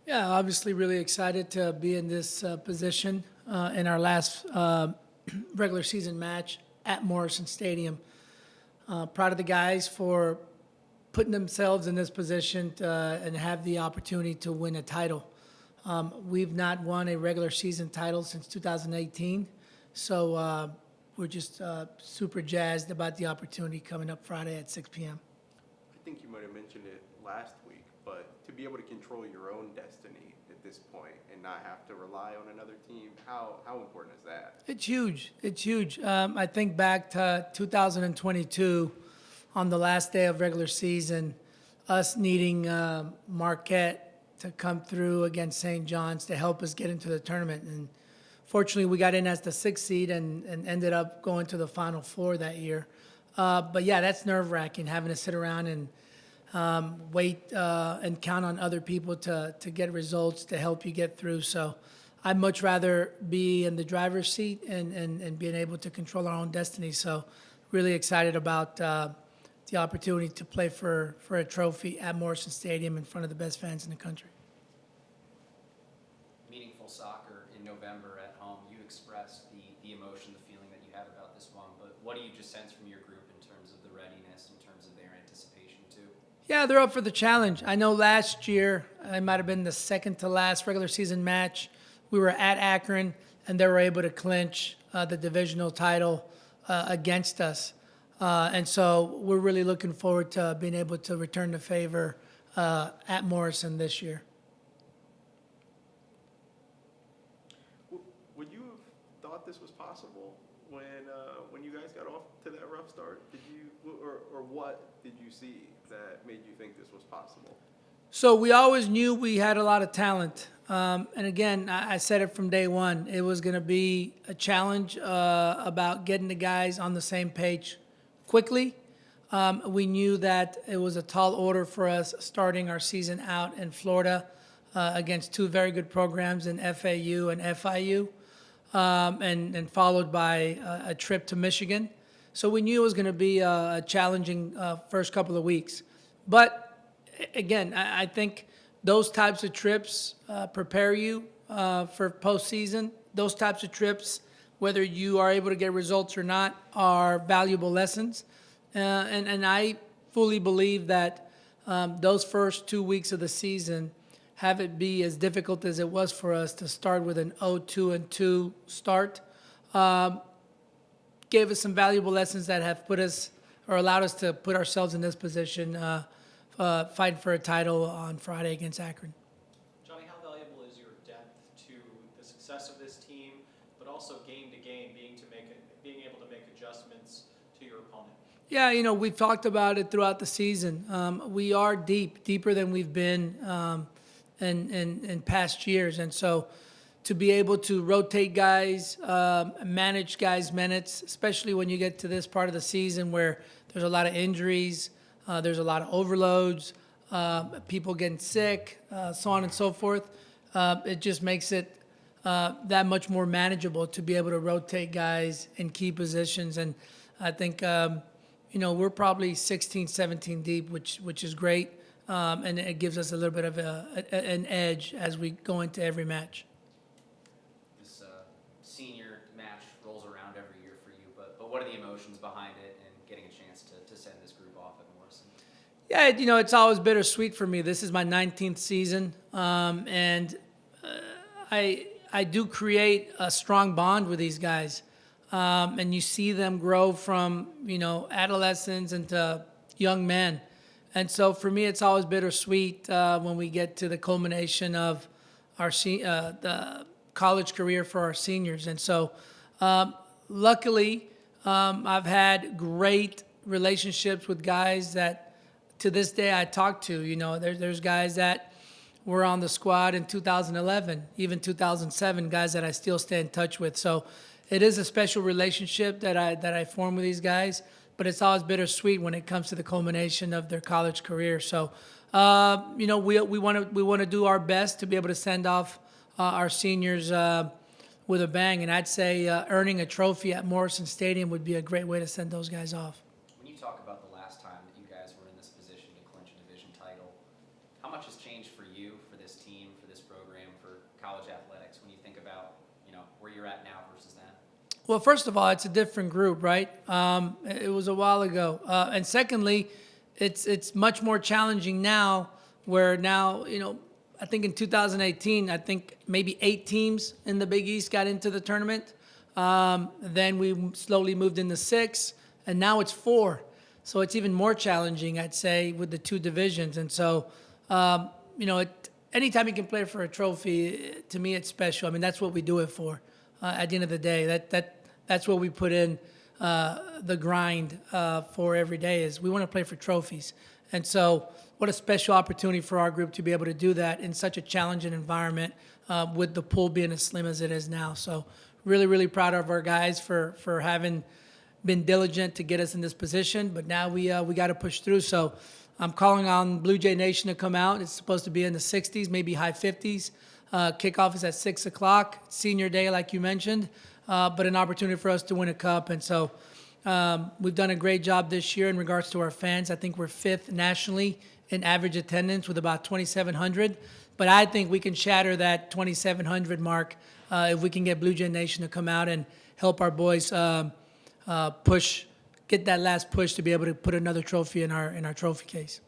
Yeah, obviously really excited to be in this position in our last regular season match at Morrison Stadium. Proud of the guys for putting themselves in this position and have the opportunity to win a title. We've not won a regular season title since 2018, so we're just super jazzed about the opportunity coming up Friday at 6 p.m. I think you might have mentioned it last week, but to be able to control your own destiny at this point and not have to rely on another team, how important is that? It's huge. It's huge. I think back to 2022 on the last day of regular season, us needing Marquette to come through against St. John's to help us get into the tournament. And fortunately, we got in as the sixth seed and ended up going to the Final Four that year. But yeah, that's nerve-wracking, having to sit around and wait and count on other people to get results to help you get through. So I'd much rather be in the driver's seat and being able to control our own destiny. So really excited about the opportunity to play for a trophy at Morrison Stadium in front of the best fans in the country. Meaningful soccer in November at home. You expressed the emotion, the feeling that you have about this one, but what do you just sense from your group in terms of the readiness, in terms of their anticipation too? Yeah, they're up for the challenge. I know last year, it might have been the second to last regular season match. We were at Akron, and they were able to clinch the divisional title against us. And so we're really looking forward to being able to return the favor at Morrison this year. Would you have thought this was possible when you guys got off to that rough start? Did you, or what did you see that made you think this was possible? So we always knew we had a lot of talent. And again, I said it from day one. It was going to be a challenge about getting the guys on the same page quickly. We knew that it was a tall order for us starting our season out in Florida against two very good programs in FAU and FIU, and followed by a trip to Michigan. So we knew it was going to be a challenging first couple of weeks. But again, I think those types of trips prepare you for postseason. Those types of trips, whether you are able to get results or not, are valuable lessons. And I fully believe that those first 2 weeks of the season, have it be as difficult as it was for us to start with an 0-2-2 start, gave us some valuable lessons that have put us or allowed us to put ourselves in this position, fighting for a title on Friday against Akron. Johnny, how valuable is your depth to the success of this team, but also game to game, being able to make adjustments to your opponent? Yeah, we've talked about it throughout the season. We are deeper than we've been in past years. And so to be able to rotate guys, manage guys' minutes, especially when you get to this part of the season where there's a lot of injuries, there's a lot of overloads, people getting sick, so on and so forth, it just makes it that much more manageable to be able to rotate guys in key positions. And I think we're probably 16, 17 deep, which is great, and it gives us a little bit of an edge as we go into every match. This senior match rolls around every year for you, but what are the emotions behind it and getting a chance to send this group off at Morrison? Yeah, it's always bittersweet for me. This is my 19th season, and I do create a strong bond with these guys. And you see them grow from, adolescents into young men. And so for me, it's always bittersweet when we get to the culmination of our the college career for our seniors. And so luckily, I've had great relationships with guys that to this day I talk to. There's guys that were on the squad in 2011, even 2007, guys that I still stay in touch with. So it is a special relationship that I form with these guys, but it's always bittersweet when it comes to the culmination of their college career. So, we want to do our best to be able to send off our seniors with a bang, and I'd say earning a trophy at Morrison Stadium would be a great way to send those guys off. When you talk about the last time that you guys were in this position to clinch a division title, how much has changed for you, for this team, for this you're at now versus then? Well, first of all, it's a different group, right? It was a while ago. And secondly, it's much more challenging now, where now, I think in 2018, I think maybe 8 teams in the Big East got into the tournament. Then we slowly moved into 6, and now it's 4. So it's even more challenging, I'd say, with the 2 divisions. And so, anytime you can play for a trophy, to me, it's special. I mean, that's what we do it for. At the end of the day, that's what we put in the grind for every day. Is we want to play for trophies. And so, what a special opportunity for our group to be able to do that in such a challenging environment, with the pool being as slim as it is now. So, really, really proud of our guys for having been diligent to get us in this position. But now we got to push through. So, I'm calling on Blue Jay Nation to come out. It's supposed to be in the 60s, maybe high 50s. Kickoff is at 6 o'clock. Senior day, like you mentioned, but an opportunity for us to win a cup. And so we've done a great job this year in regards to our fans. I think we're 5th nationally in average attendance with about 2,700. But I think we can shatter that 2,700 mark if we can get Blue Jay Nation to come out and help our boys get that last push to be able to put another trophy in our trophy case.